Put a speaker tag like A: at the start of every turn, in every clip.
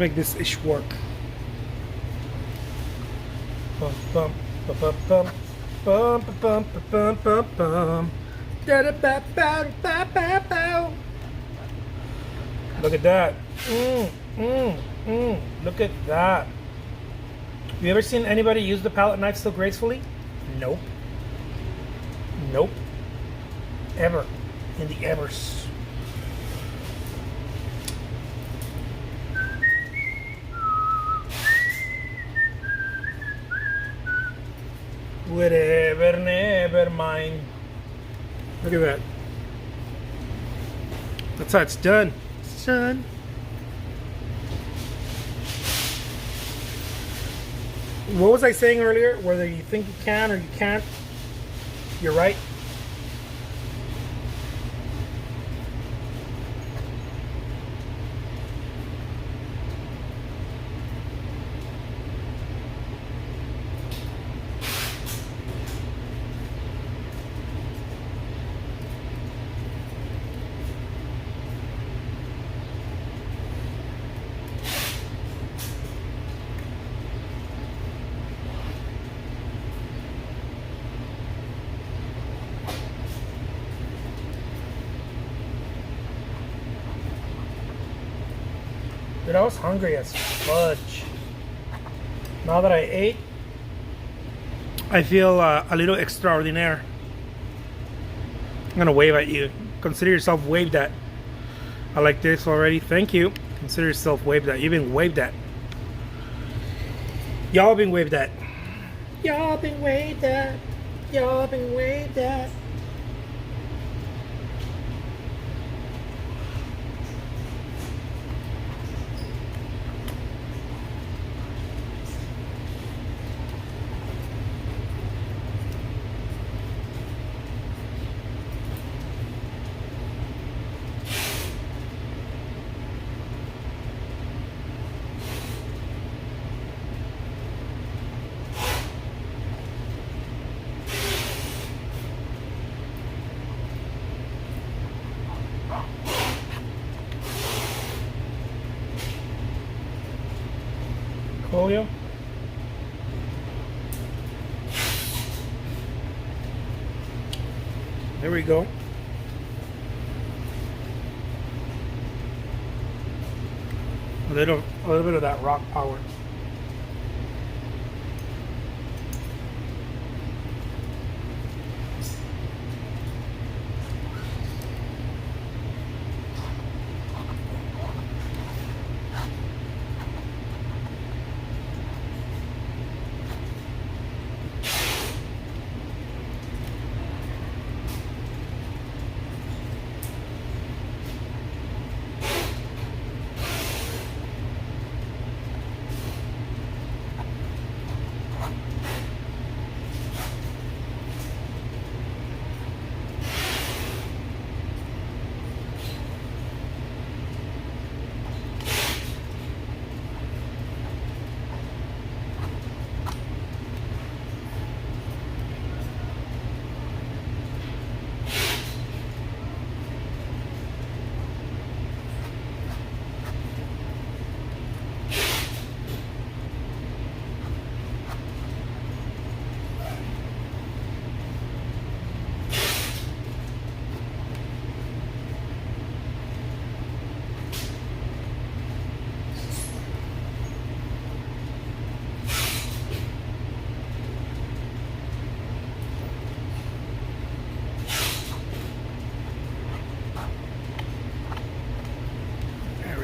A: make this ish work. Bum bum bum bum bum bum bum bum bum bum. Da da ba ba ba ba ba. Look at that. Look at that. Have you ever seen anybody use the palette knife so gracefully? Nope. Nope. Ever. In the evers. Whatever, never mind. Look at that. That's how it's done. It's done. What was I saying earlier? Whether you think you can or you can't, you're right. Dude, I was hungry as fudge. Now that I ate, I feel a little extraordinaire. I'm gonna wave at you. Consider yourself waved at. I like this already. Thank you. Consider yourself waved at. You've been waved at. Y'all been waved at. Y'all been waved at. Y'all been waved at. Coolio. There we go. A little bit of that rock power.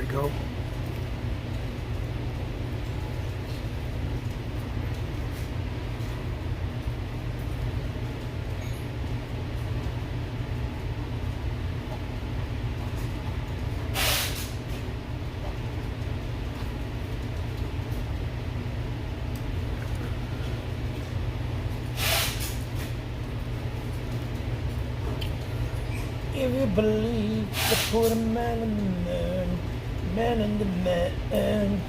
A: Go. If you believe, to put a man in the man. Man in the man.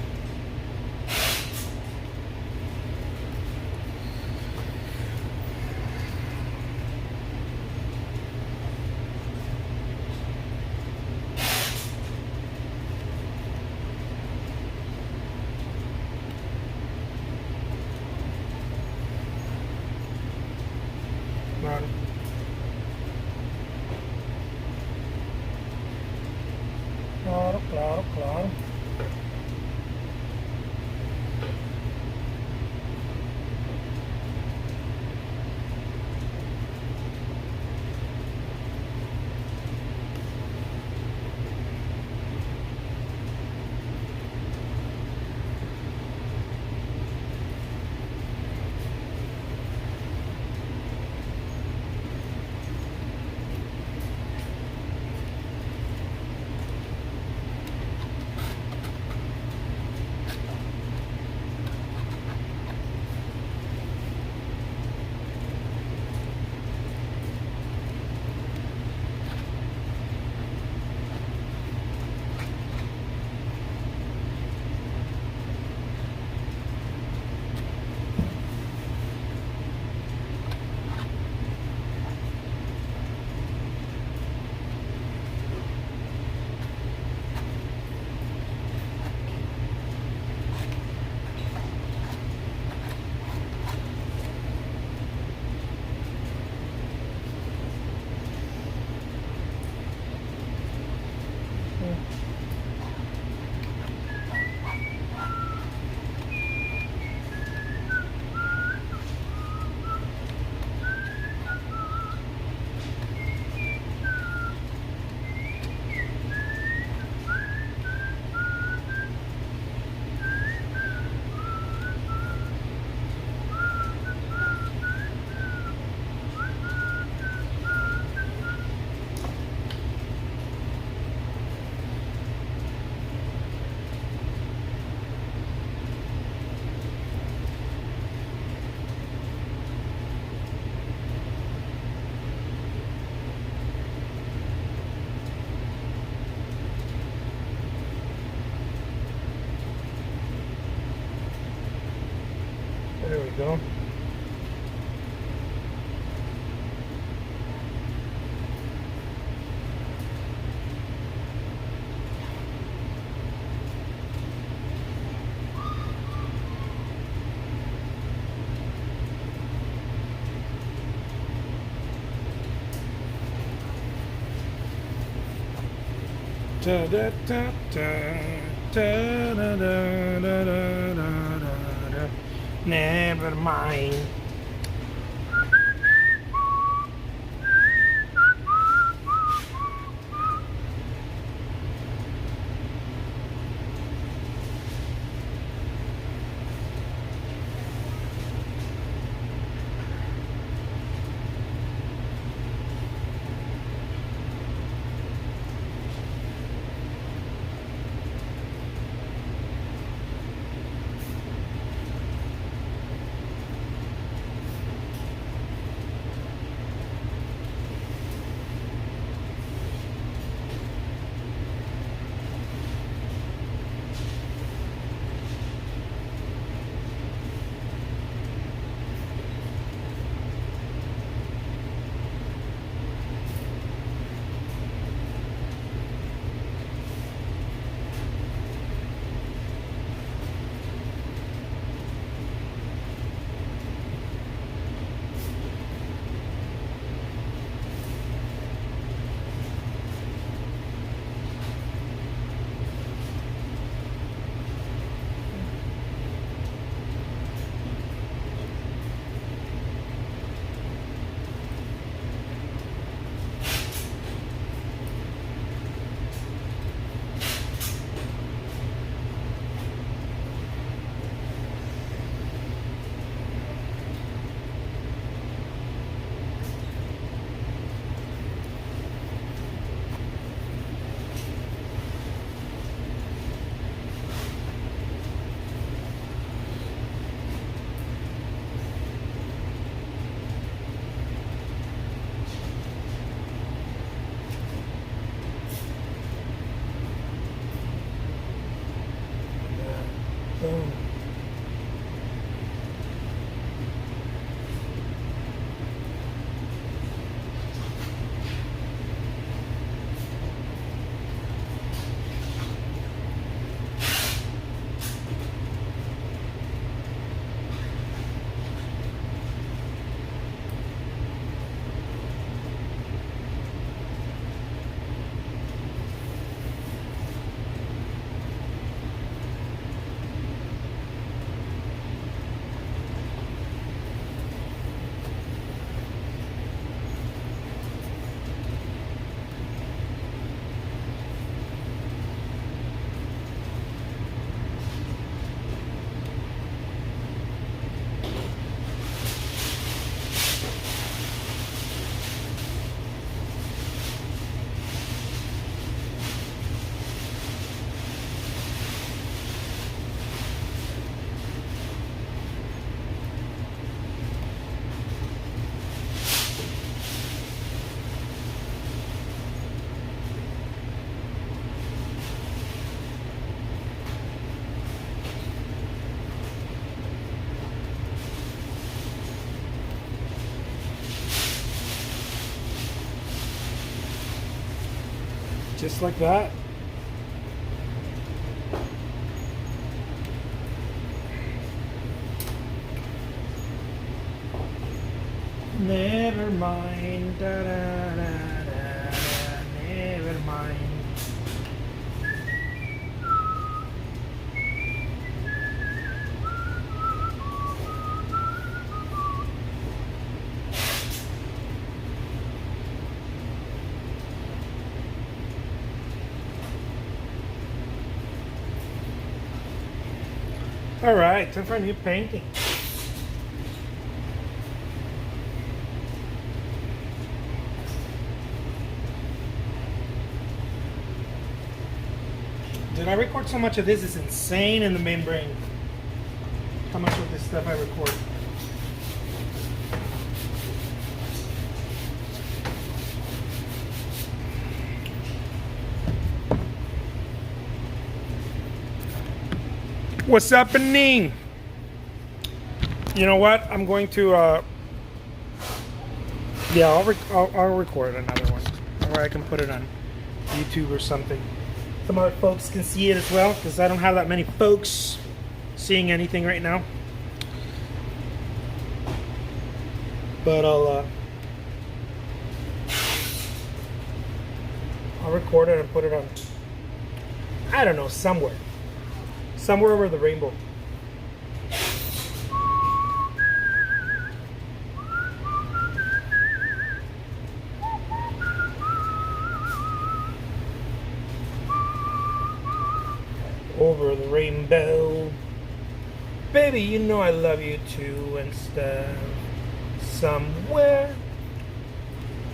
A: There we go. Da, da, da, da, da, da, da, da, da, da, da. Never mind. Boom. Just like that. Never mind. Da, da, da, da, da. Never mind. All right, time for a new painting. Did I record so much of this? It's insane in the main brain. How much of this stuff I record. What's happening? You know what? I'm going to. Yeah, I'll record another one, or I can put it on YouTube or something. Some other folks can see it as well, because I don't have that many folks seeing anything right now. But I'll record it and put it on. I don't know, somewhere over the rainbow. Over the rainbow, baby, you know I love you too, and stuff. Somewhere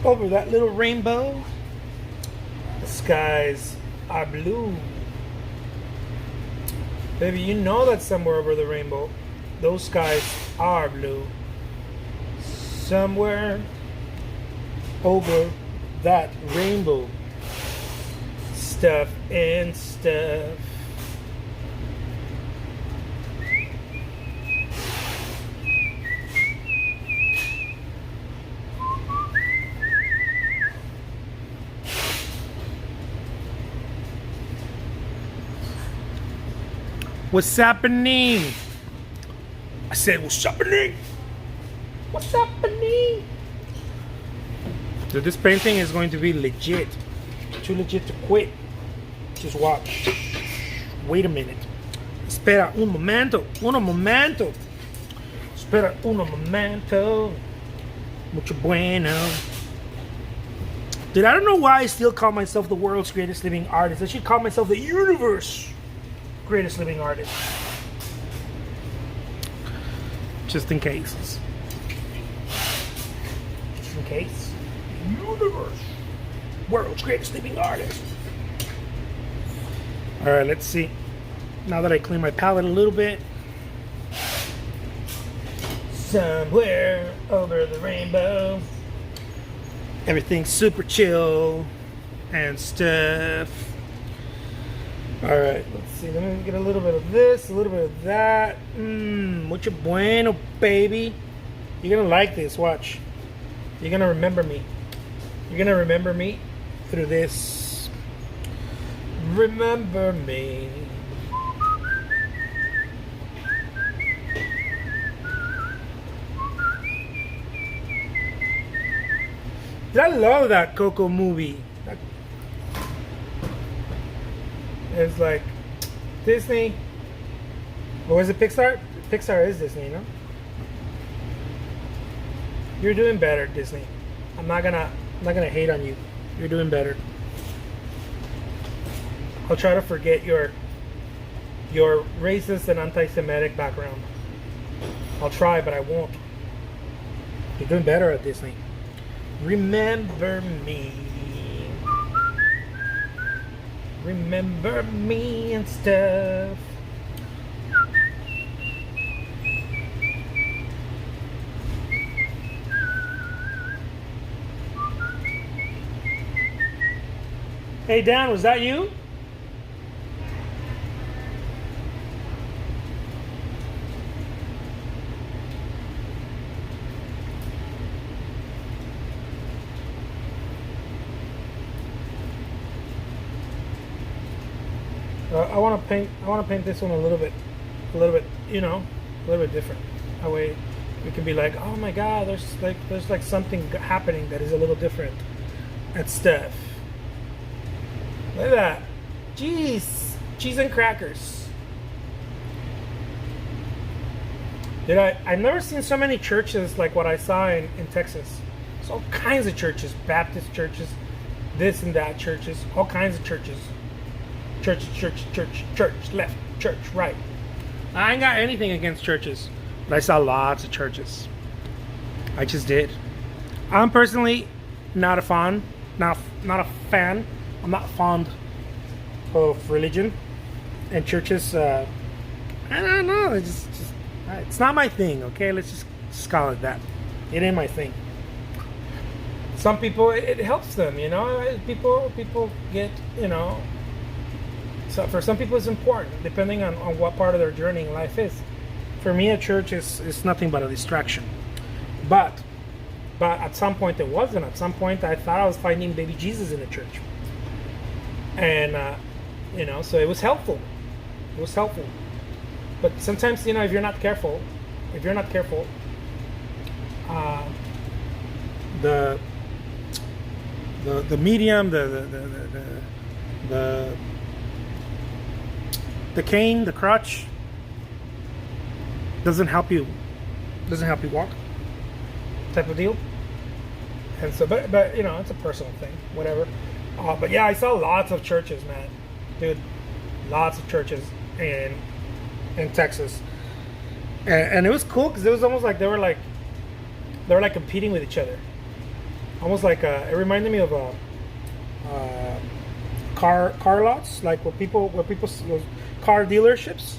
A: over that little rainbow, the skies are blue. Baby, you know that somewhere over the rainbow, those skies are blue. Somewhere over that rainbow, stuff and stuff. What's happening? I said, what's happening? What's happening? So this painting is going to be legit. Too legit to quit. Just watch. Wait a minute. Espera un momento. Uno momento. Espera uno momento. Mucho bueno. Dude, I don't know why I still call myself the world's greatest living artist. I should call myself the universe greatest living artist. Just in case. Just in case. Universe. World's greatest living artist. Alright, let's see. Now that I clean my palette a little bit. Somewhere over the rainbow. Everything's super chill and stuff. Alright, let's see. Let me get a little bit of this, a little bit of that. Mucho bueno, baby. You're gonna like this, watch. You're gonna remember me. You're gonna remember me through this. Remember me. I love that Coco movie. It's like Disney. Or is it Pixar? Pixar is Disney, no? You're doing better, Disney. I'm not gonna hate on you. You're doing better. I'll try to forget your racist and anti-Semitic background. I'll try, but I won't. You're doing better at Disney. Remember me. Remember me and stuff. Hey Dan, was that you? I want to paint this one a little bit, you know, a little bit different. That way, we can be like, oh my God, there's like something happening that is a little different, and stuff. Look at that, jeez, cheese and crackers. Dude, I've never seen so many churches like what I saw in Texas. There's all kinds of churches, Baptist churches, this and that churches, all kinds of churches. Church, left, church, right. I ain't got anything against churches, but I saw lots of churches. I just did. I'm personally not a fan. Not a fan. I'm not fond of religion and churches. I don't know. It's not my thing. Okay, let's just call it that. It ain't my thing. Some people, it helps them. You know, people get, you know. So for some people it's important, depending on what part of their journey in life is. For me, a church is nothing but a distraction. But at some point it wasn't. At some point I thought I was finding baby Jesus in the church. And, so it was helpful. It was helpful. But sometimes, if you're not careful, the medium, the cane, the crutch doesn't help you walk, type of deal. And so, but it's a personal thing, whatever. But yeah, I saw lots of churches, man, dude, lots of churches in Texas, and it was cool because it was almost like they were like competing with each other, almost like it reminded me of car lots, like where people car dealerships.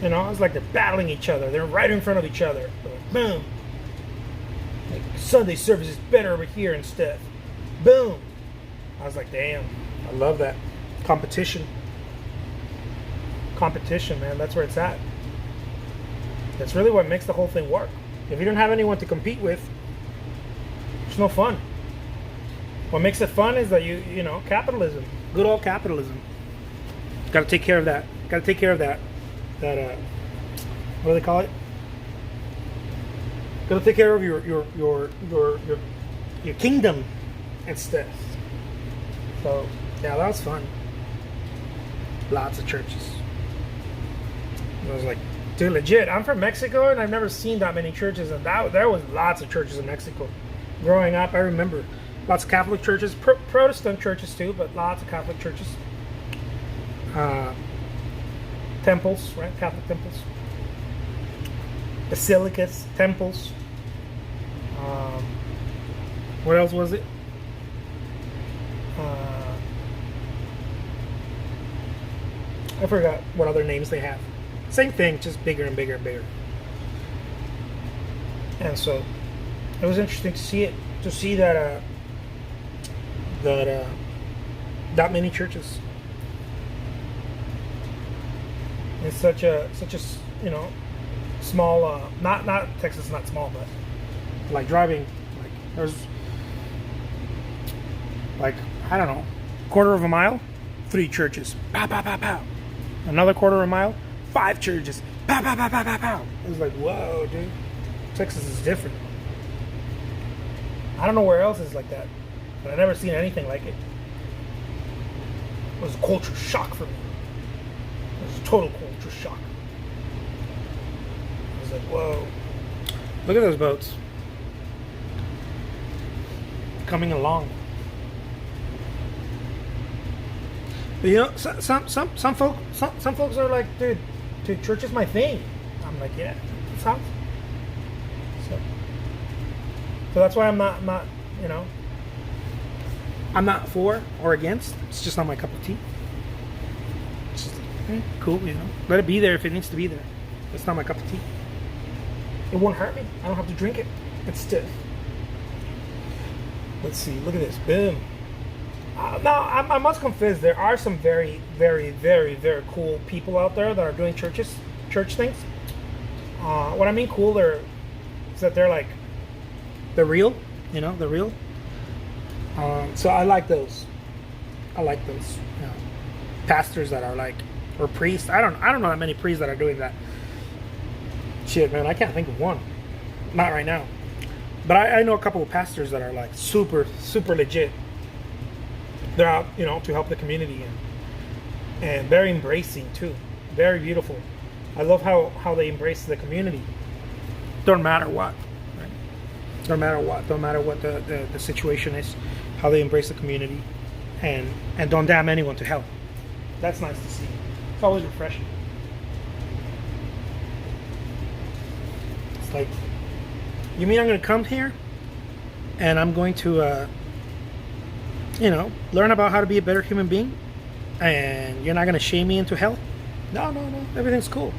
A: It's like they're battling each other. They're right in front of each other. Like, boom. Like, Sunday service is better over here and stuff. Boom. I was like, damn, I love that competition. Competition, man. That's where it's at. That's really what makes the whole thing work. If you don't have anyone to compete with, it's no fun. What makes it fun is that capitalism, good old capitalism. Got to take care of that. Got to take care of that. What do they call it? Got to take care of your kingdom and stuff. So yeah, that was fun. Lots of churches. I was like, dude, legit. I'm from Mexico and I've never seen that many churches, and there was lots of churches in Mexico. Growing up, I remember lots of Catholic churches, Protestant churches too, but lots of Catholic churches. Temples, right? Catholic temples, basilicas, temples. What else was it? I forgot what other names they have. Same thing, just bigger and bigger and bigger. And so it was interesting to see that that many churches. It's such a small, not Texas, not small, but like driving, like there's like, I don't know, quarter of a mile, 3 churches, pow, pow, pow, pow. Another quarter of a mile, 5 churches, pow, pow, pow, pow, pow, pow. It was like, whoa, dude, Texas is different. I don't know where else it's like that, but I've never seen anything like it. It was a culture shock for me. It was a total culture shock. I was like, whoa. Look at those boats. Coming along. But some folks are like, dude, church is my thing. I'm like, yeah, it sounds. So that's why I'm not, I'm not for or against. It's just not my cup of tea. It's just cool, Let it be there if it needs to be there. It's not my cup of tea. It won't hurt me. I don't have to drink it. It's stiff. Let's see. Look at this. Boom. Now, I must confess, there are some very, very, very, very cool people out there that are doing church things. What I mean cool, is that they're like, they're real, they're real. So I like those. Pastors that are like, or priests. I don't know that many priests that are doing that. Shit, man, I can't think of one. Not right now. But I know a couple of pastors that are like super, super legit. They're out, to help the community and very embracing too. Very beautiful. I love how they embrace the community. Don't matter what, right? Don't matter what the situation is, how they embrace the community and don't damn anyone to hell. That's nice to see. It's always refreshing. It's like, you mean I'm going to come here and I'm going to learn about how to be a better human being, and you're not going to shame me into hell? No, everything's cool.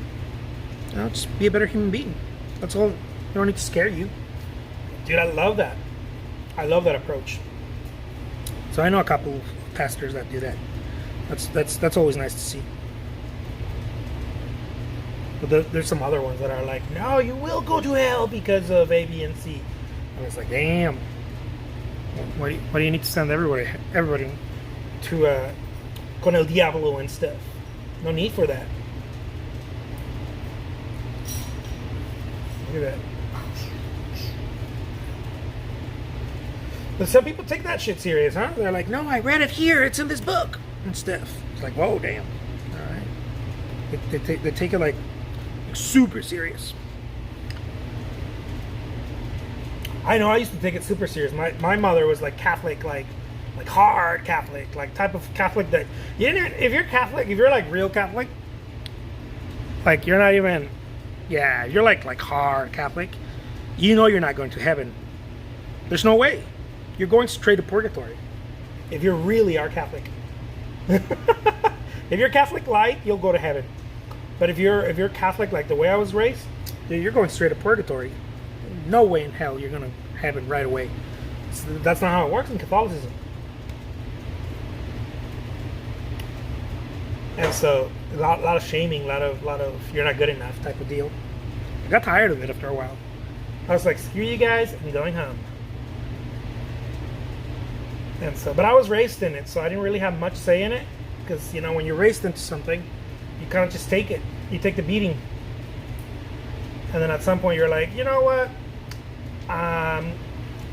A: Just be a better human being. That's all. I don't need to scare you. Dude, I love that. I love that approach. So I know a couple of pastors that do that. That's always nice to see. But there's some other ones that are like, no, you will go to hell because of A, B, and C. And it's like, damn. Why do you need to send everybody to con el diablo and stuff? No need for that. Look at that. But some people take that shit serious, huh? They're like, no, I read it here. It's in this book and stuff. It's like, whoa, damn. All right. They take it like super serious. I know I used to take it super serious. My mother was like Catholic, like hard Catholic, like type of Catholic that you didn't. If you're Catholic, if you're like real Catholic, like you're not even, yeah, you're like hard Catholic. You know you're not going to heaven. There's no way. You're going straight to purgatory. If you really are Catholic. If you're Catholic light, you'll go to heaven. But if you're Catholic like the way I was raised, you're going straight to purgatory. No way in hell you're going to heaven right away. So that's not how it works in Catholicism. And so a lot of shaming, a lot of you're not good enough type of deal. I got tired of it after a while. I was like, screw you guys, I'm going home. And so, but I was raised in it, so I didn't really have much say in it. Because, you know, when you're raised into something, you kind of just take it. You take the beating. And then at some point you're like, you know what? I'm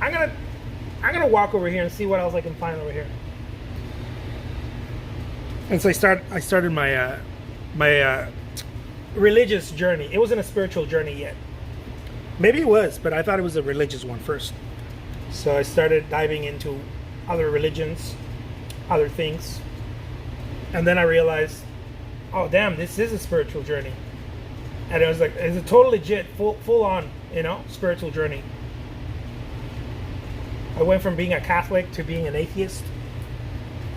A: gonna walk over here and see what else I can find over here. And so I started my my religious journey. It wasn't a spiritual journey yet. Maybe it was, but I thought it was a religious one first. So I started diving into other religions, other things. And then I realized, oh damn, this is a spiritual journey. And it was like, it's a total legit, full on, you know, spiritual journey. I went from being a Catholic to being an atheist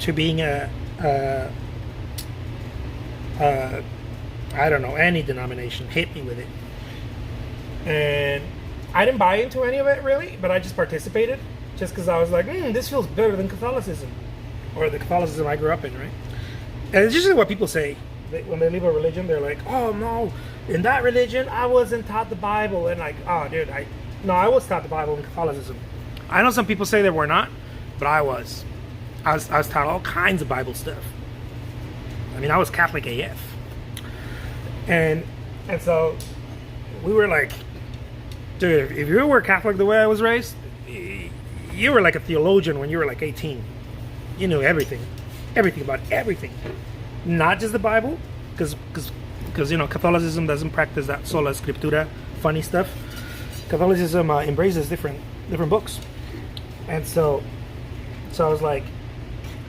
A: to being I don't know, any denomination. Hit me with it. And I didn't buy into any of it really, but I just participated just because I was like, this feels better than Catholicism, or the Catholicism I grew up in, right? And it's usually what people say when they leave a religion. They're like, oh no, in that religion I wasn't taught the Bible. And like, oh dude, I was taught the Bible in Catholicism. I know some people say they were not, but I was taught all kinds of Bible stuff. I mean, I was Catholic AF. And so we were like, dude, if you were Catholic the way I was raised, you were like a theologian when you were like 18. You knew everything about everything, not just the Bible, because you know, Catholicism doesn't practice that sola scriptura funny stuff. Catholicism embraces different books. And so I was like,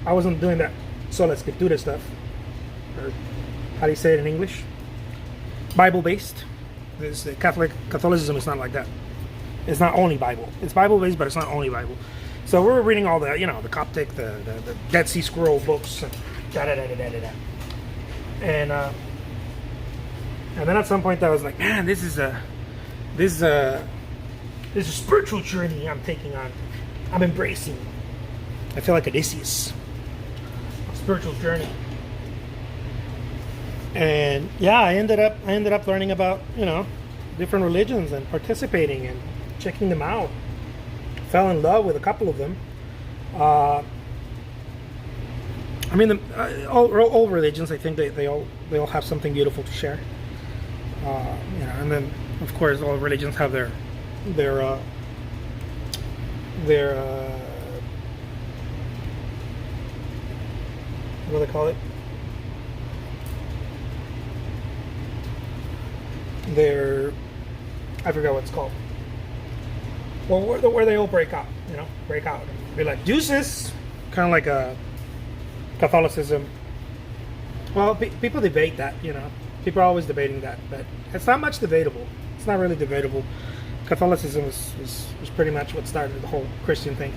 A: I wasn't doing that sola scriptura stuff, or how do you say it in English? Bible based. This Catholicism is not like that. It's not only Bible. It's Bible based, but it's not only Bible. So we were reading all the, you know, the Coptic, the Dead Sea Scroll books, and and then at some point I was like, man, this is a spiritual journey I'm taking on. I'm embracing. I feel like Odysseus. A spiritual journey. And yeah, I ended up learning about, you know, different religions and participating and checking them out. Fell in love with a couple of them. I mean, all religions, I think they all have something beautiful to share. You know, and then of course all religions have their what do they call it? I forgot what it's called. Well, where they all break out, you know, be like deuces, kind of like a Catholicism. Well, people debate that, you know. People are always debating that, but it's not much debatable. It's not really debatable. Catholicism was pretty much what started the whole Christian thing.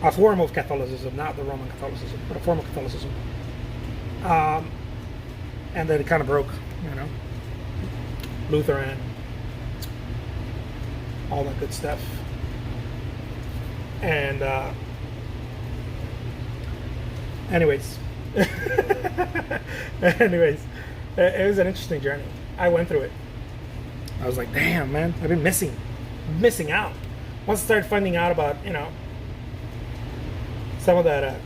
A: A form of Catholicism, not the Roman Catholicism, but a form of Catholicism. And then it kind of broke, you know. Lutheran, all that good stuff. And anyways, it was an interesting journey. I went through it. I was like, damn, man, I've been missing out. Once I started finding out about, some of that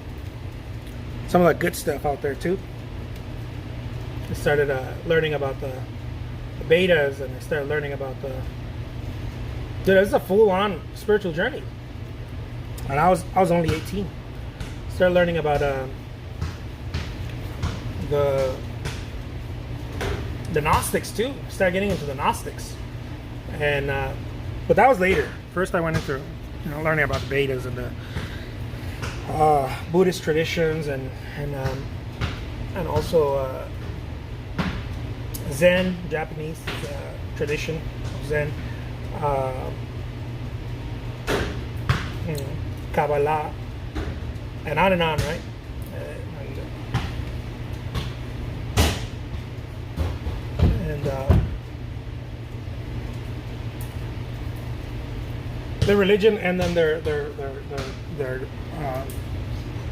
A: good stuff out there too. I started learning about the betas, and I started learning about dude, this is a full-on spiritual journey. And I was only 18. Started learning about the Gnostics too. Started getting into the Gnostics, and but that was later. First, I went into learning about the Vedas and the Buddhist traditions, and also Zen, Japanese tradition of Zen, Kabbalah, and on, right? The religion, and then their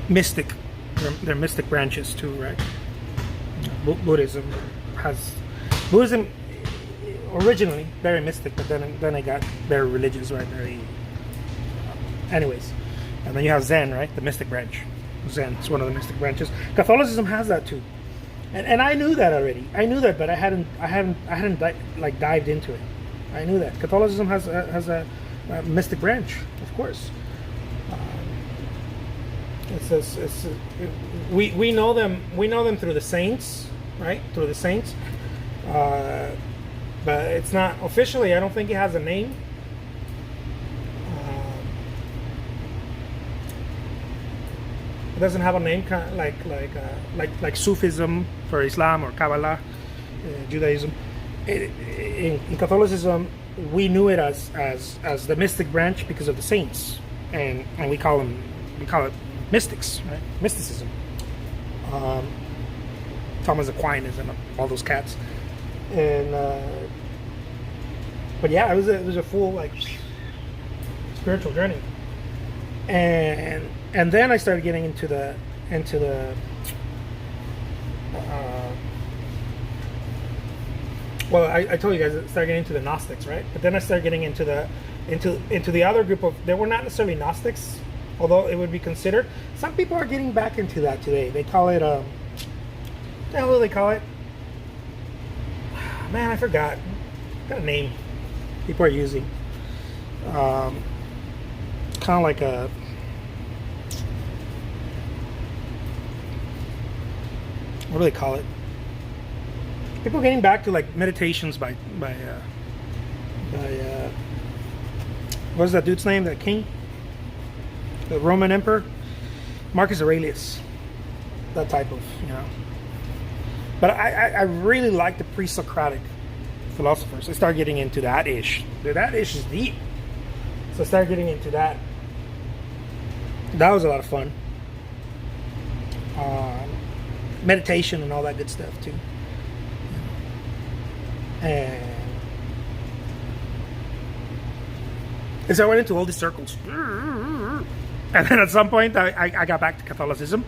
A: mystic, their mystic branches too, right? Buddhism originally very mystic, but then they got very religious, right? Anyways, and then you have Zen, right? The mystic branch. Zen is one of the mystic branches. Catholicism has that too, and I knew that already. I knew that, but I hadn't dived into it. I knew that Catholicism has a mystic branch, of course. We know them through the saints, right? Through the saints, but it's not officially. I don't think it has a name. It doesn't have a name, kind of like Sufism for Islam, or Kabbalah, Judaism. In Catholicism, we knew it as the mystic branch because of the saints, and we call it mystics, right? Mysticism. Thomas Aquinas and all those cats, and but yeah, it was a full spiritual journey, and then I started getting into the well, I told you guys I started getting into the Gnostics, right? But then I started getting into the other group of, they were not necessarily Gnostics, although it would be considered. Some people are getting back into that today. They call it what the hell do they call it? Man, I forgot. What kind of name people are using? Kind of like a, what do they call it? People getting back to meditations by what's that dude's name? That king, the Roman emperor, Marcus Aurelius. That type of, But I really like the pre-Socratic philosophers. I started getting into that ish. That ish is deep. So I started getting into that. That was a lot of fun. Meditation and all that good stuff too. And so I went into all these circles. And then at some point I got back to Catholicism.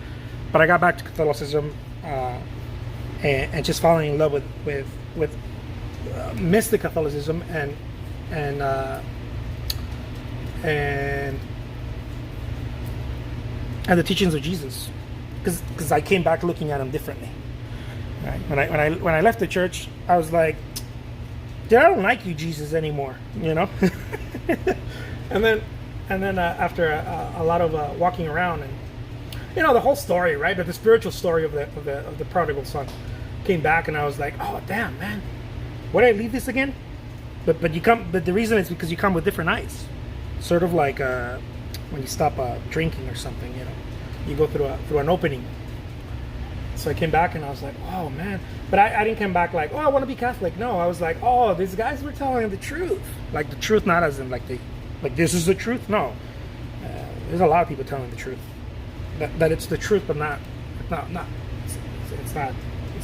A: But I got back to Catholicism and just falling in love with mystic Catholicism and the teachings of Jesus, because I came back looking at them differently. Right? When I left the church, I was like, dude, I don't like you, Jesus, anymore. And then after a lot of walking around, and the whole story, right? But the spiritual story of the prodigal son came back, and I was like, oh damn, man, would I leave this again? But the reason is because you come with different eyes, sort of like when you stop drinking or something, you go through an opening. So I came back and I was like, oh man. But I didn't come back like, oh, I want to be Catholic. No, I was like, oh, these guys were telling the truth. Like the truth, not as in like this is the truth. No, there's a lot of people telling the truth. That it's the truth, but not. It's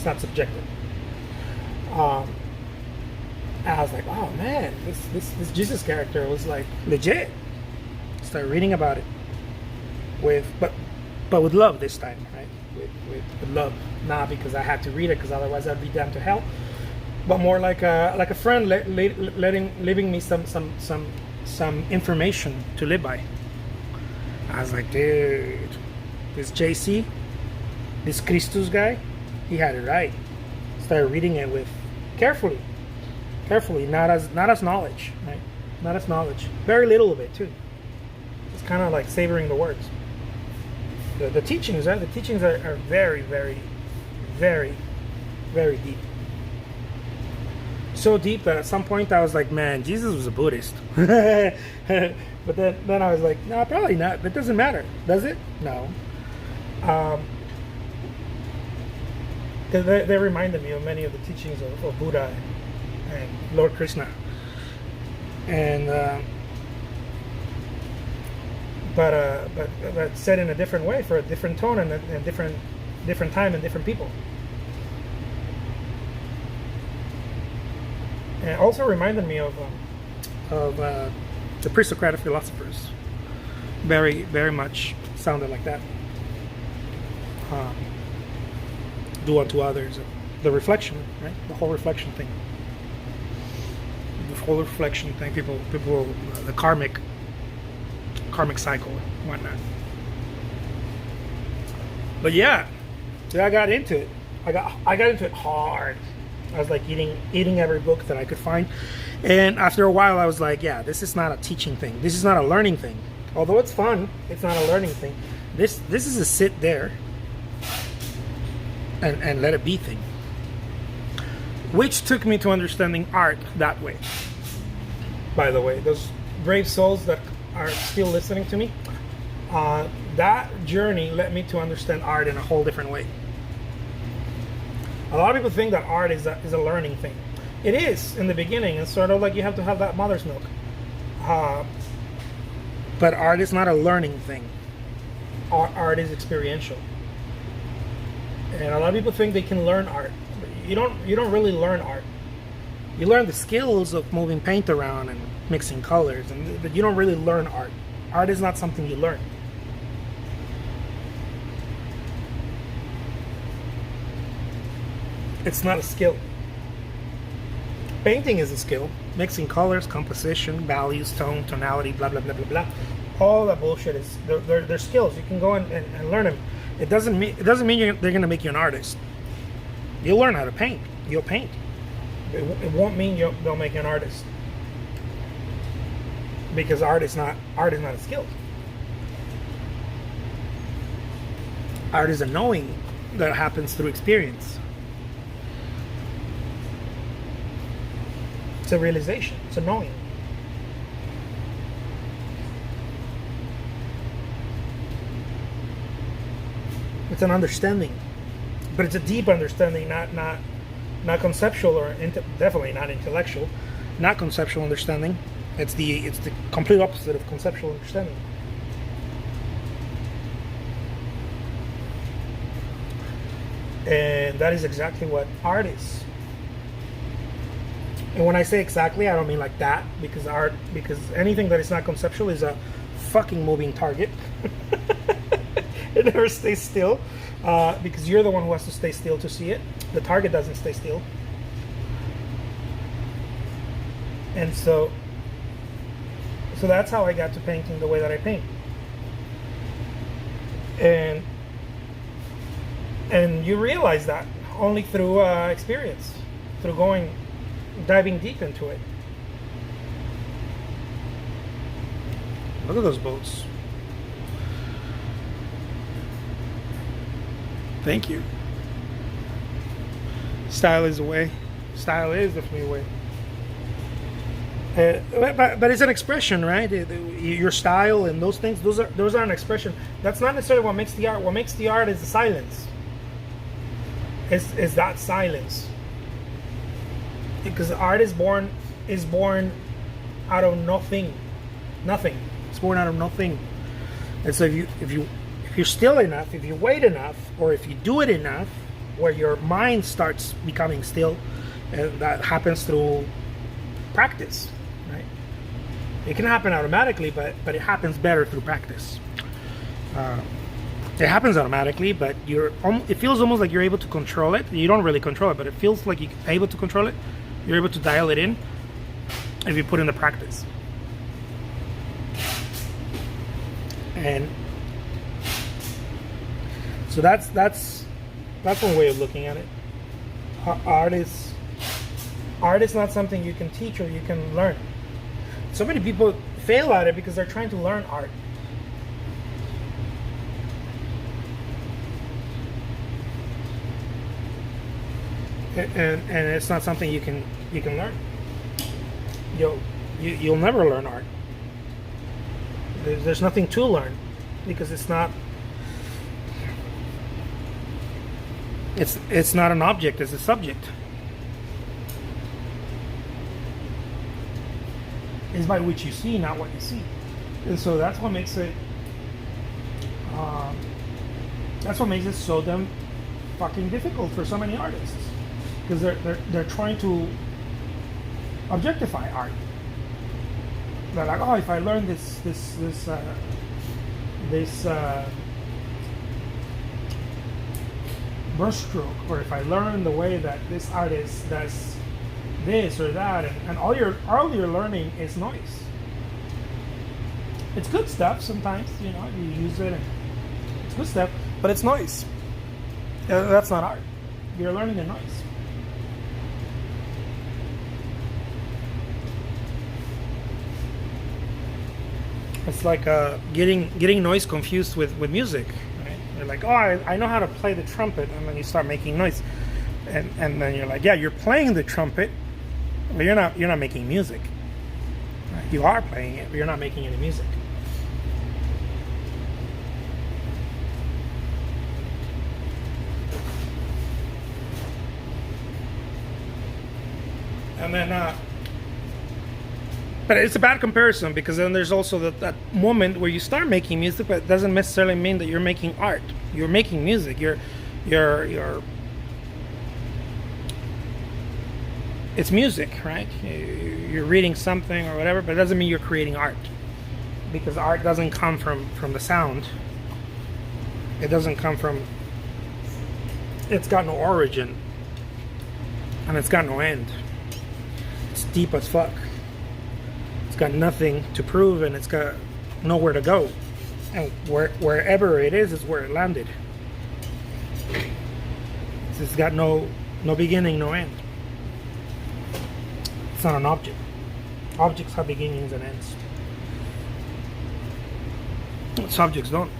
A: not subjective. And I was like, oh man, this Jesus character was like legit. Started reading about it but with love this time, right? With love, not because I had to read it, because otherwise I'd be damned to hell, but more like a friend leaving me some information to live by. I was like, dude, this JC, this Christus guy, he had it right. Started reading it with carefully, not as knowledge, right? Not as knowledge. Very little of it too. It's kind of like savoring the words. The teachings, right? The teachings are very, very, very, very deep. So deep that at some point I was like, man, Jesus was a Buddhist. But then I was like, no, probably not. That doesn't matter, does it? No. They reminded me of many of the teachings of Buddha and Lord Krishna. And but said in a different way for a different tone and a different time and different people. And it also reminded me of the pre-Socratic philosophers. Very, very much sounded like that. Do unto others. The reflection, right? The whole reflection thing. The whole reflection thing. People, the karmic cycle and whatnot. But yeah, I got into it. I got into it hard. I was like eating every book that I could find, and after a while I was like, yeah, this is not a teaching thing. This is not a learning thing. Although it's fun, it's not a learning thing. This is a sit there and let it be thing. Which took me to understanding art that way. By the way, those brave souls that are still listening to me, that journey led me to understand art in a whole different way. A lot of people think that art is a learning thing. It is in the beginning. It's sort of like you have to have that mother's milk. But art is not a learning thing. Art is experiential. And a lot of people think they can learn art. You don't really learn art. You learn the skills of moving paint around and mixing colors, but you don't really learn art. Art is not something you learn. It's not a skill. Painting is a skill. Mixing colors, composition, values, tone, tonality, blah, blah, blah, blah, blah. All that bullshit is, they're skills. You can go and learn them. It doesn't mean they're going to make you an artist. You'll learn how to paint. You'll paint. It won't mean they'll make you an artist. Because art is not a skill. Art is a knowing that happens through experience. It's a realization. It's a knowing. It's an understanding, but it's a deep understanding, not conceptual or definitely not intellectual, not conceptual understanding. It's the complete opposite of conceptual understanding. And that is exactly what art is. And when I say exactly, I don't mean like that, because anything that is not conceptual is a fucking moving target. It never stays still, because you're the one who has to stay still to see it. The target doesn't stay still. And so that's how I got to painting the way that I paint. And you realize that only through experience, through diving deep into it. Look at those boats. Thank you. Style is a way. Style is definitely a way. But it's an expression, right? Your style and those things, those are an expression. That's not necessarily what makes the art. What makes the art is the silence. Is that silence? Because art is born out of nothing. It's born out of nothing. And so if you're still enough, if you wait enough, or if you do it enough, where your mind starts becoming still, that happens through practice, right? It can happen automatically, but it happens better through practice. It happens automatically, but it feels almost like you're able to control it. You don't really control it, but it feels like you're able to control it. You're able to dial it in if you put in the practice. And so that's one way of looking at it. Art is not something you can teach or you can learn. So many people fail at it because they're trying to learn art. And it's not something you can learn. You'll never learn art. There's nothing to learn because it's not an object, it's a subject. It's by which you see, not what you see. And so that's what makes it so damn fucking difficult for so many artists, because they're trying to objectify art. They're like, oh, if I learn this brushstroke, or if I learn the way that this artist does this or that, and all you're learning is noise. It's good stuff sometimes, you use it, and it's good stuff, but it's noise. That's not art. You're learning the noise. It's like getting noise confused with music. Right? You're like, oh, I know how to play the trumpet, and then you start making noise, and then you're like, yeah, you're playing the trumpet, but you're not making music. Right? You are playing it, but you're not making any music. And then, but it's a bad comparison, because then there's also that moment where you start making music, but it doesn't necessarily mean that you're making art. You're making music. It's music, right? You're reading something or whatever, but it doesn't mean you're creating art, because art doesn't come from the sound. It doesn't come from. It's got no origin, and it's got no end. It's deep as fuck. It's got nothing to prove, and it's got nowhere to go. And wherever it is where it landed. It's got no beginning, no end. It's not an object. Objects have beginnings and ends. Subjects don't.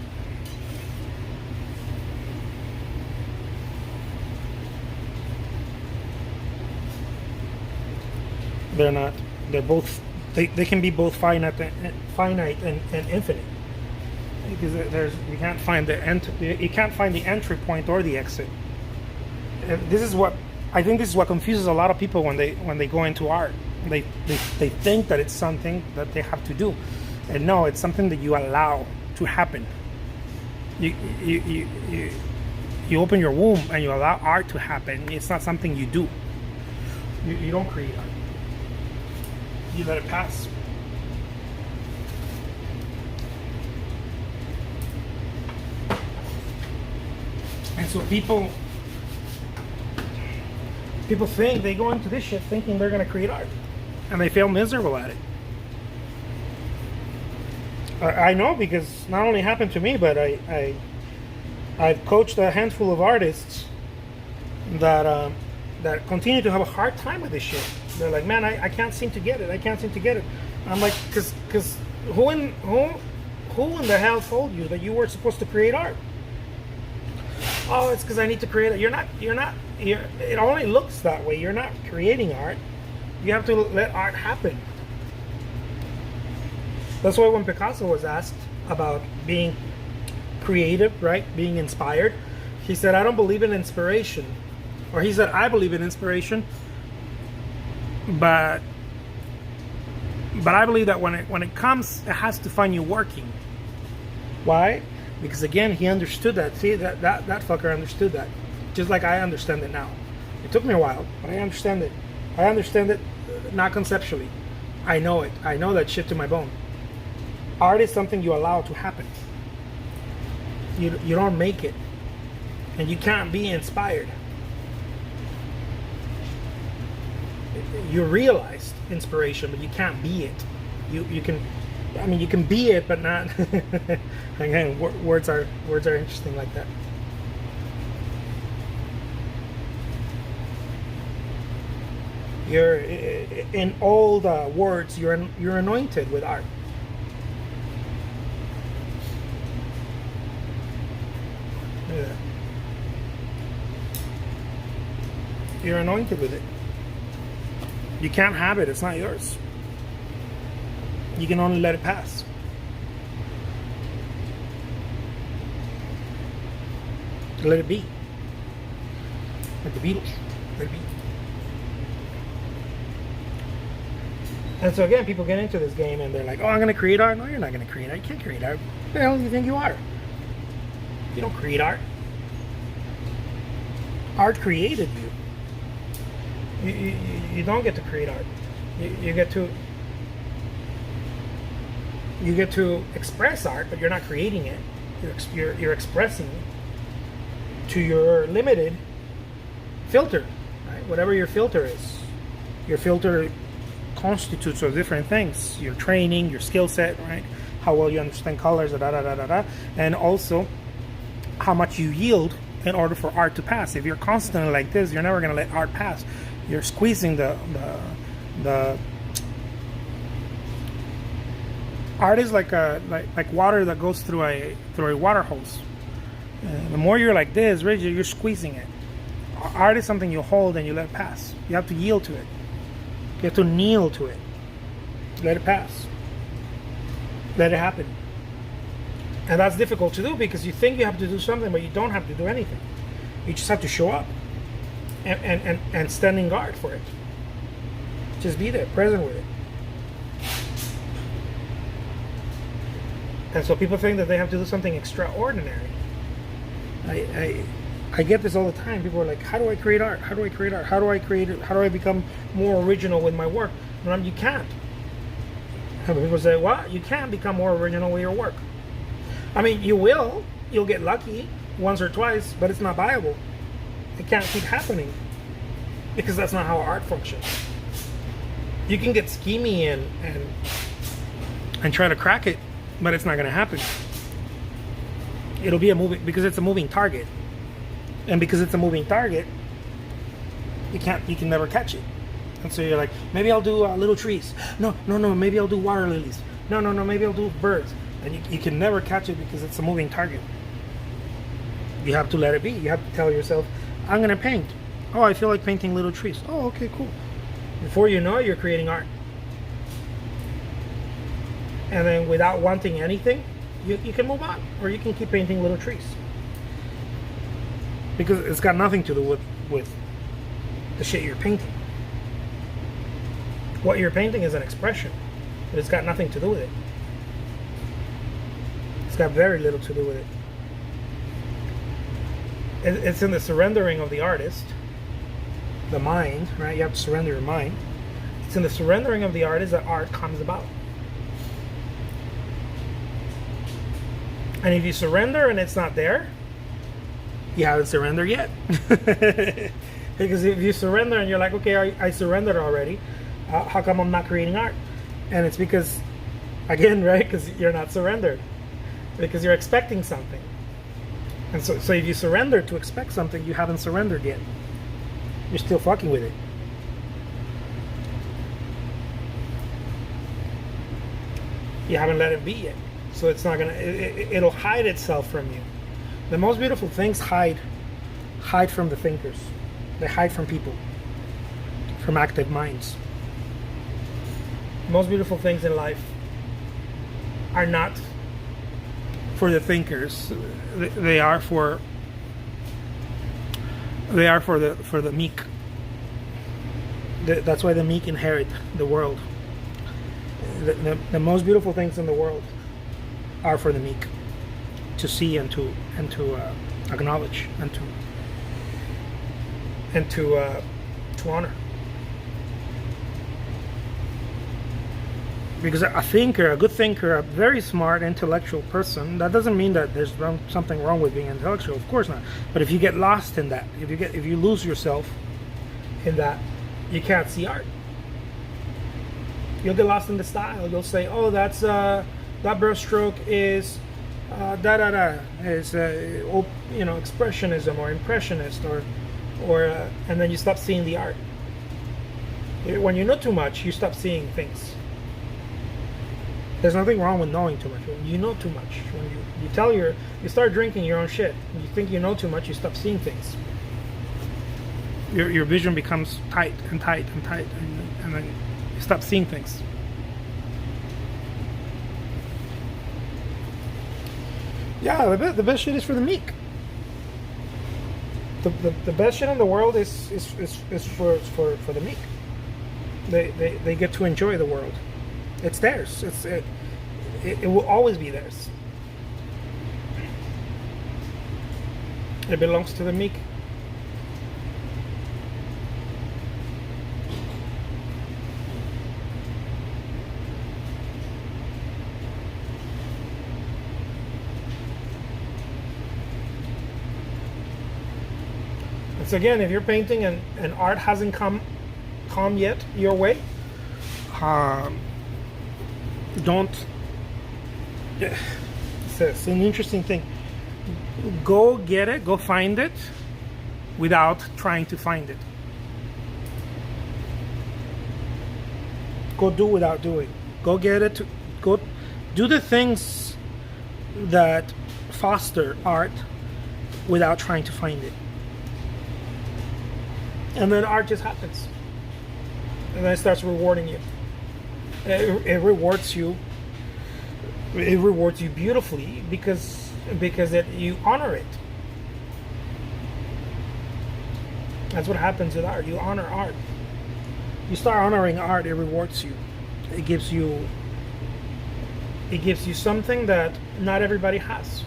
A: They're not. They're both. They can be both finite and infinite. Because you can't find the end. You can't find the entry point or the exit. And this is what I think. This is what confuses a lot of people when they go into art. They think that it's something that they have to do, and no, it's something that you allow to happen. You open your womb and you allow art to happen. It's not something you do. You don't create art. You let it pass. And so people think they go into this shit thinking they're going to create art, and they fail miserable at it. I know, because not only happened to me, but I've coached a handful of artists that continue to have a hard time with this shit. They're like, man, I can't seem to get it. I can't seem to get it. I'm like, because who in the hell told you that you were supposed to create art? Oh, it's because I need to create it. You're not. It only looks that way. You're not creating art. You have to let art happen. That's why when Picasso was asked about being creative, right, being inspired, he said, I don't believe in inspiration. Or he said, I believe in inspiration, but I believe that when it comes, it has to find you working. Why? Because again, he understood that. See, that fucker understood that. Just like I understand it now. It took me a while, but I understand it. I understand it, not conceptually. I know it. I know that shit to my bone. Art is something you allow to happen. You don't make it, and you can't be inspired. You realized inspiration, but you can't be it. You can, I mean, you can be it, but not. Again, words are interesting like that. You're in all the words. You're anointed with art. Yeah. You're anointed with it. You can't have it. It's not yours. You can only let it pass. Let it be. Like the Beatles. Let it be. And so again, people get into this game and they're like, oh, I'm going to create art. No, you're not going to create art. You can't create art. Who the hell do you think you are? You don't create art. Art created you. You don't get to create art. You get to express art, but you're not creating it. You're expressing it to your limited filter, right? Whatever your filter is. Your filter constitutes of different things: your training, your skill set, right? How well you understand colors, and also how much you yield in order for art to pass. If you're constantly like this, you're never going to let art pass. You're squeezing the art is like water that goes through a water hose. The more you're like this, rigid, you're squeezing it. Art is something you hold and you let it pass. You have to yield to it. You have to kneel to it. Let it pass. Let it happen. And that's difficult to do because you think you have to do something, but you don't have to do anything. You just have to show up and stand in guard for it. Just be there, present with it. And so people think that they have to do something extraordinary. I get this all the time. People are like, how do I create art? How do I create art? How do I create it? How do I become more original with my work? And you can't. And people say, what? You can't become more original with your work. I mean, you will. You'll get lucky once or twice, but it's not viable. It can't keep happening because that's not how art functions. You can get schemy and try to crack it, but it's not going to happen. It'll be because it's a moving target. And because it's a moving target, you can never catch it. And so you're like, maybe I'll do little trees. No, maybe I'll do water lilies. No, maybe I'll do birds. And you can never catch it because it's a moving target. You have to let it be. You have to tell yourself, I'm going to paint. Oh, I feel like painting little trees. Oh, okay, cool. Before you know it, you're creating art. And then without wanting anything, you can move on. Or you can keep painting little trees. Because it's got nothing to do with the shit you're painting. What you're painting is an expression, but it's got nothing to do with it. It's got very little to do with it. It's in the surrendering of the artist, the mind, right? You have to surrender your mind. It's in the surrendering of the artist that art comes about. And if you surrender and it's not there, you haven't surrendered yet. Because if you surrender and you're like, okay, I surrendered already, how come I'm not creating art? And it's because, again, right, because you're not surrendered. Because you're expecting something. And so if you surrender to expect something, you haven't surrendered yet. You're still fucking with it. You haven't let it be yet. So it's not gonna, it'll hide itself from you. The most beautiful things hide from the thinkers. They hide from people, from active minds. The most beautiful things in life are not for the thinkers. They are for the meek. That's why the meek inherit the world. The most beautiful things in the world are for the meek to see and to acknowledge and to honor. Because a thinker, a good thinker, a very smart intellectual person, that doesn't mean that there's something wrong with being intellectual, of course not. But if you get lost in that, if you lose yourself in that, you can't see art. You'll get lost in the style. You'll say, oh, that's that brushstroke is expressionism or impressionist, or and then you stop seeing the art. When you know too much, you stop seeing things. There's nothing wrong with knowing too much. When you know too much, when you start drinking your own shit, and you think you know too much, you stop seeing things. Your vision becomes tight, and then you stop seeing things. Yeah, the best shit is for the meek. The best shit in the world is for the meek. They get to enjoy the world. It's theirs. It will always be theirs. It belongs to the meek. It's again, if you're painting and art hasn't come yet your way, don't. It's an interesting thing. Go get it, go find it, without trying to find it. Go do without doing. Go get it. Go do the things that foster art without trying to find it. And then art just happens. And then it starts rewarding you. It rewards you. It rewards you beautifully because you honor it. That's what happens with art. You honor art. You start honoring art, it rewards you. It gives you something that not everybody has.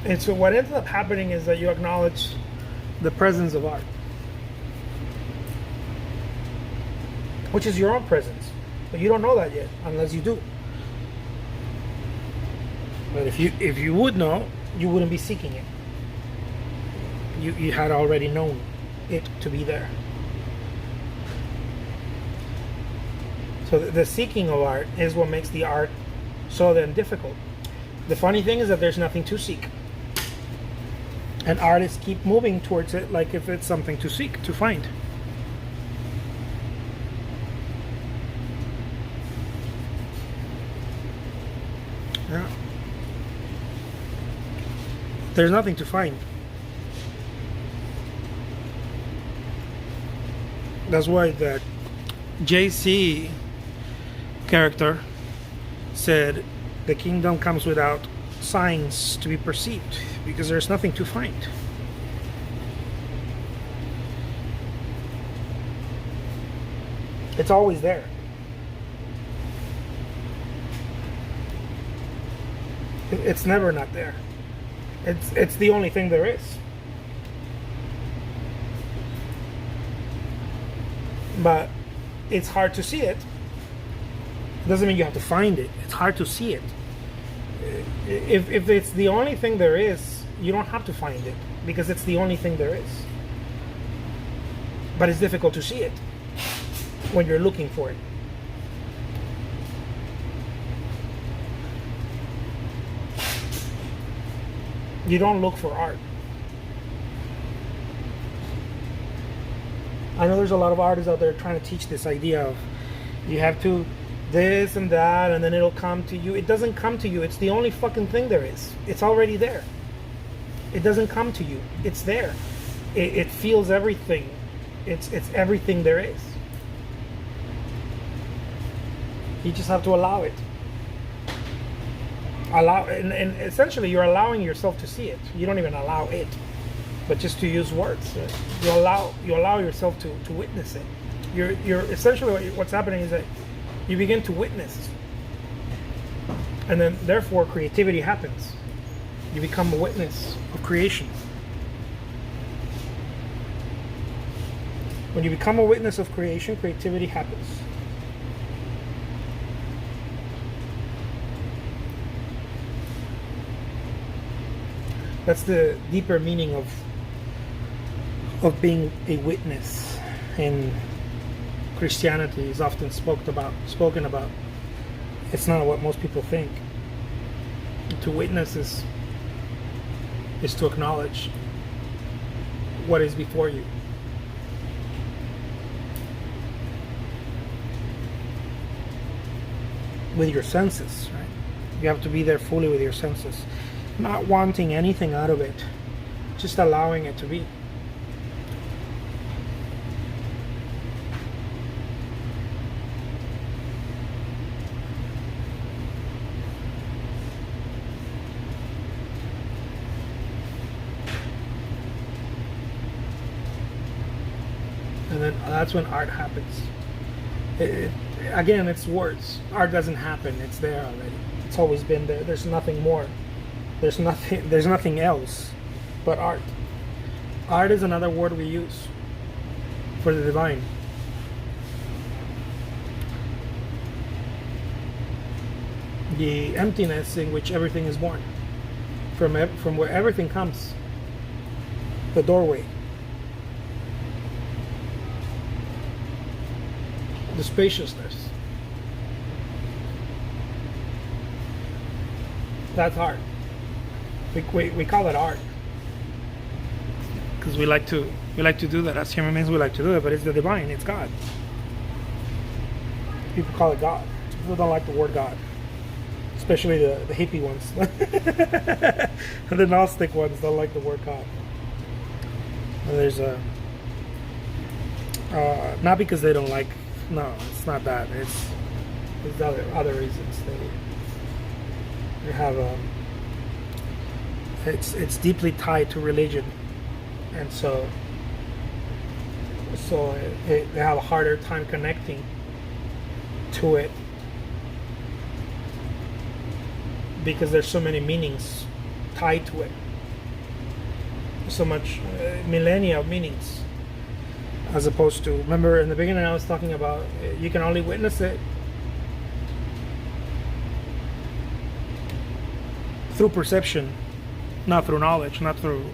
A: And so what ends up happening is that you acknowledge the presence of art, which is your own presence. But you don't know that yet unless you do. But if you would know, you wouldn't be seeking it. You had already known it to be there. So the seeking of art is what makes the art so then difficult. The funny thing is that there's nothing to seek. And artists keep moving towards it like if it's something to seek, to find. Yeah. There's nothing to find. That's why that JC character said the kingdom comes without signs to be perceived, because there's nothing to find. It's always there. It's never not there. It's the only thing there is. But it's hard to see it. Doesn't mean you have to find it. It's hard to see it. If it's the only thing there is, you don't have to find it, because it's the only thing there is. But it's difficult to see it when you're looking for it. You don't look for art. I know there's a lot of artists out there trying to teach this idea of you have to this and that, and then it'll come to you. It doesn't come to you. It's the only fucking thing there is. It's already there. It doesn't come to you. It's there. It feels everything. It's everything there is. You just have to allow it. And essentially you're allowing yourself to see it. You don't even allow it, but just to use words. You allow yourself to witness it. You're essentially what's happening is that you begin to witness, and then therefore creativity happens. You become a witness of creation. When you become a witness of creation, creativity happens. That's the deeper meaning of being a witness. And Christianity is often spoken about. It's not what most people think. To witness is to acknowledge what is before you. With your senses, right? You have to be there fully with your senses, not wanting anything out of it, just allowing it to be. And then that's when art happens. Again, it's words. Art doesn't happen. It's there already. It's always been there. There's nothing more. There's nothing else but art. Art is another word we use for the divine. The emptiness in which everything is born. From where everything comes. The doorway. The spaciousness. That's art. We call it art because we like to do that as human beings. We like to do it, but it's the divine. It's God. People call it God. People don't like the word God, especially the hippie ones. And the Gnostic ones don't like the word God. And there's not because they don't like. No, it's not that. There's other reasons. They have it's deeply tied to religion, and so they have a harder time connecting to it because there's so many meanings tied to it. So much millennia of meanings. As opposed to, remember in the beginning I was talking about you can only witness it through perception, not through knowledge, not through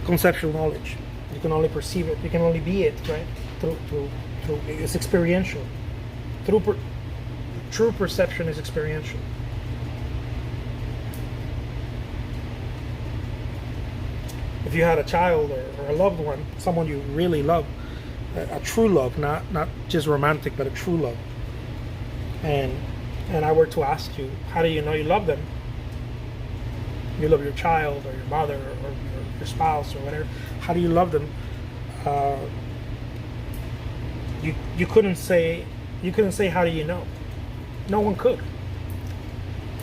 A: conceptual knowledge. You can only perceive it. You can only be it, right? Through it's experiential. True perception is experiential. If you had a child or a loved one, someone you really love, a true love, not just romantic, but a true love, and I were to ask you, how do you know you love them? You love your child or your mother or your spouse or whatever. How do you love them? You couldn't say how do you know? No one could,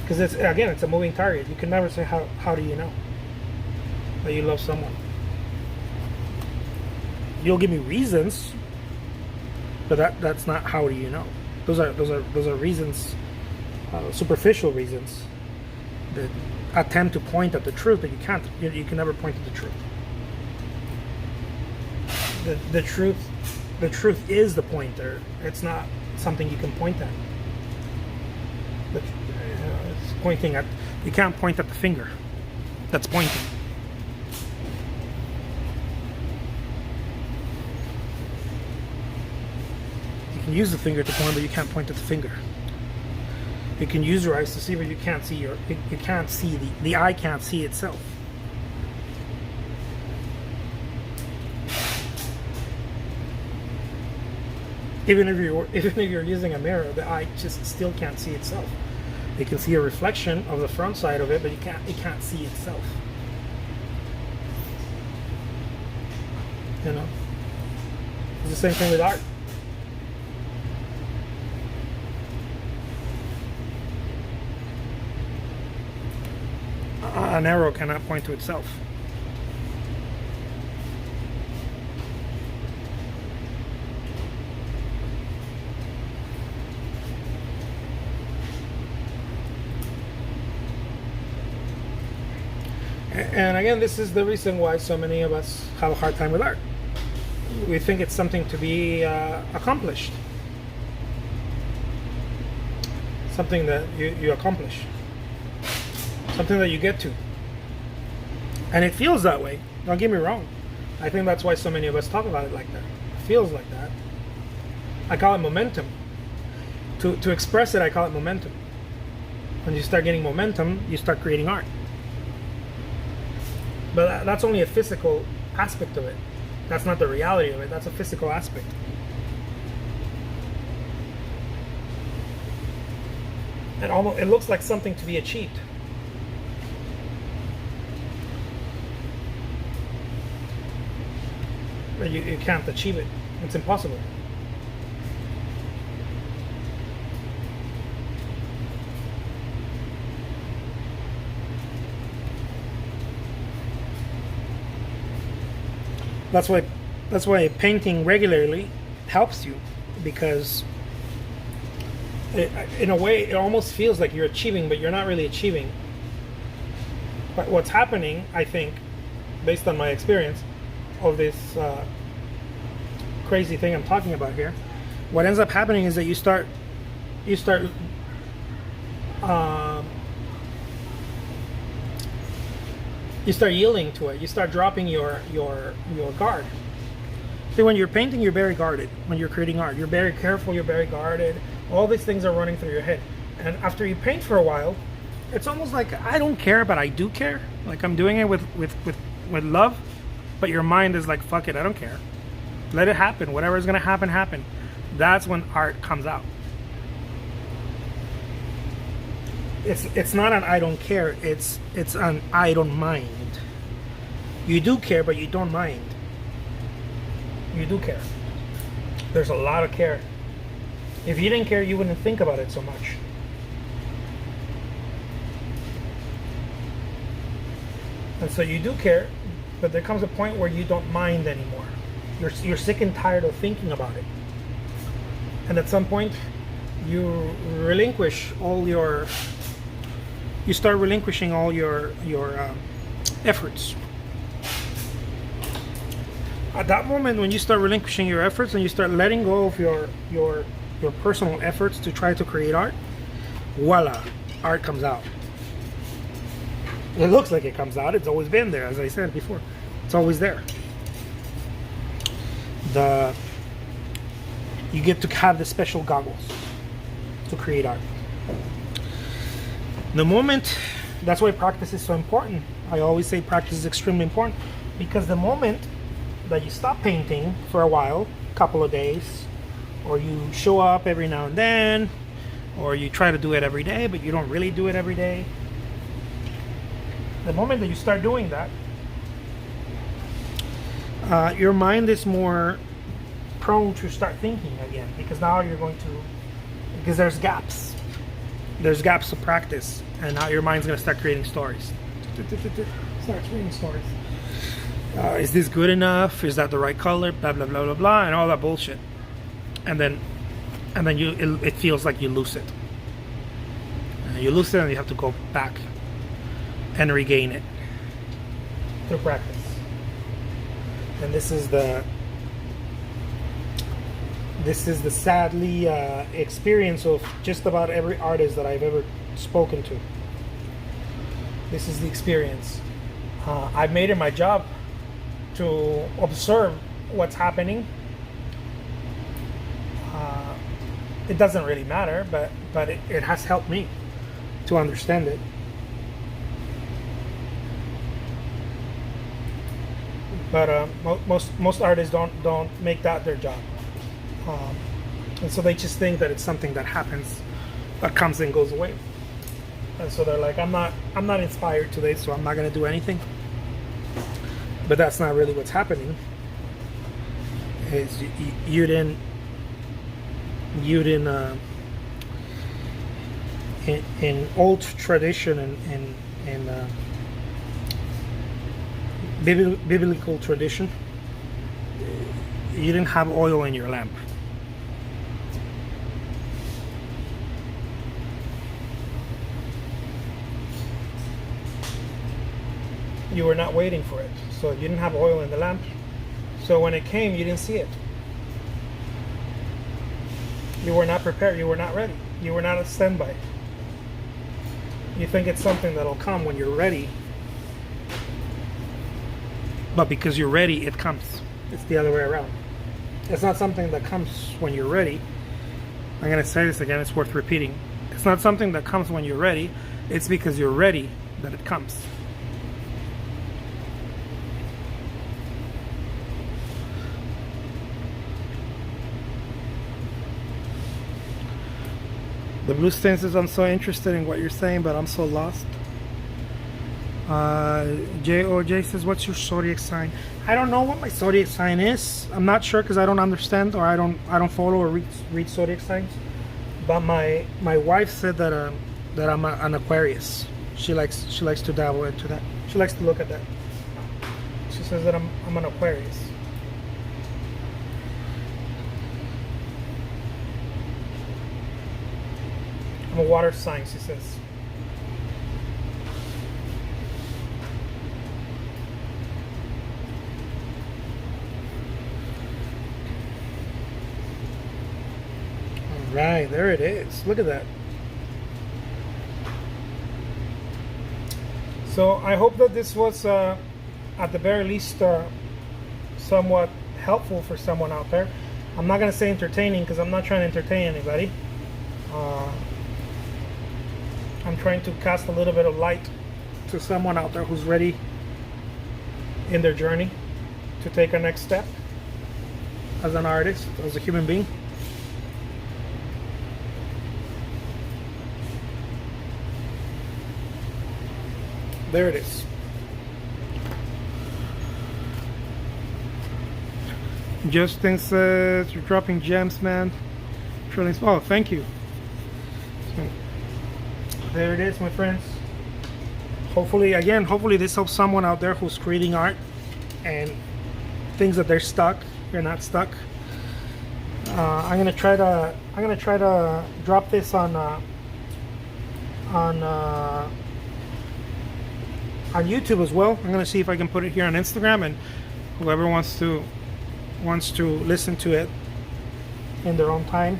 A: because it's a moving target. You can never say how do you know that you love someone. You'll give me reasons, but that's not how do you know. Those are reasons, superficial reasons that attempt to point at the truth, but you can't. You can never point at the truth. The truth is the pointer. It's not something you can point at. It's pointing at. You can't point at the finger that's pointing. You can use the finger to point, but you can't point at the finger. You can use your eyes to see, but you can't see you can't see the eye can't see itself. Even if you're using a mirror, the eye just still can't see itself. It can see a reflection of the front side of it, but it can't see itself. You know, it's the same thing with art. An arrow cannot point to itself. And again, this is the reason why so many of us have a hard time with art. we think it's something to be accomplished, something that you accomplish, something that you get to, and it feels that way. Don't get me wrong. I think that's why so many of us talk about it like that. It feels like that. I call it momentum. To express it, I call it momentum. When you start getting momentum, you start creating art. But that's only a physical aspect of it. That's not the reality of it. That's a physical aspect. It looks like something to be achieved. But you can't achieve it. It's impossible. That's why painting regularly helps you, because in a way it almost feels like you're achieving, but you're not really achieving. But what's happening, I think, based on my experience of this crazy thing I'm talking about here, what ends up happening is that you start yielding to it. You start dropping your guard. See, when you're painting, you're very guarded. When you're creating art, you're very careful, you're very guarded. All these things are running through your head. And after you paint for a while, it's almost like, I don't care, but I do care. Like, I'm doing it with love, but your mind is like, fuck it, I don't care. Let it happen. Whatever's gonna happen, happen. That's when art comes out. It's not an I don't care, it's an I don't mind. You do care, but you don't mind. You do care. There's a lot of care. If you didn't care, you wouldn't think about it so much. And so you do care, but there comes a point where you don't mind anymore. You're sick and tired of thinking about it. And at some point, you start relinquishing all your efforts. At that moment, when you start relinquishing your efforts and you start letting go of your personal efforts to try to create art, voila, art comes out. It looks like it comes out. It's always been there, as I said before. It's always there. You get to have the special goggles to create art. The moment, that's why practice is so important. I always say practice is extremely important, because the moment that you stop painting for a while, a couple of days, or you show up every now and then, or you try to do it every day, but you don't really do it every day. The moment that you start doing that, your mind is more prone to start thinking again, because now because there's gaps. There's gaps to practice, and now your mind's going to start creating stories. Start creating stories. Is this good enough? Is that the right color? Blah, blah, blah, blah, blah, and all that bullshit. And then it feels like you lose it. You lose it, and you have to go back and regain it through practice. And this is the sadly experience of just about every artist that I've ever spoken to. This is the experience. I've made it my job to observe what's happening. It doesn't really matter, but it has helped me to understand it. But most artists don't make that their job. And so they just think that it's something that happens, that comes and goes away. And so they're like, I'm not inspired today, so I'm not gonna do anything. But that's not really what's happening. Is you didn't in old tradition and biblical tradition, you didn't have oil in your lamp. You were not waiting for it. So you didn't have oil in the lamp. So when it came, you didn't see it. You were not prepared. You were not ready. You were not at standby. You think it's something that'll come when you're ready. But because you're ready, it comes. It's the other way around. It's not something that comes when you're ready. I'm going to say this again. It's worth repeating. It's not something that comes when you're ready. It's because you're ready that it comes. The blue stain says, I'm so interested in what you're saying, but I'm so lost. JOJ says, what's your zodiac sign? I don't know what my zodiac sign is. I'm not sure because I don't understand, or I don't follow or read zodiac signs. But my wife said that I'm an Aquarius. She likes to dabble into that. She likes to look at that. She says that I'm an Aquarius. I'm a water sign, she says. All right, there it is. Look at that. So I hope that this was, at the very least, somewhat helpful for someone out there. I'm not going to say entertaining because I'm not trying to entertain anybody. I'm trying to cast a little bit of light to someone out there who's ready in their journey to take a next step as an artist, as a human being. There it is. Justin says, you're dropping gems, man. Oh, thank you. There it is, my friends. Hopefully this helps someone out there who's creating art and thinks that they're stuck. You're not stuck. I'm gonna try to drop this on YouTube as well. I'm gonna see if I can put it here on Instagram, and whoever wants to listen to it in their own time,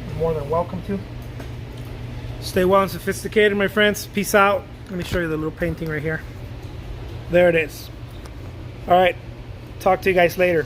A: you're more than welcome to. Stay well and sophisticated, my friends. Peace out. Let me show you the little painting right here. There it is. All right. Talk to you guys later.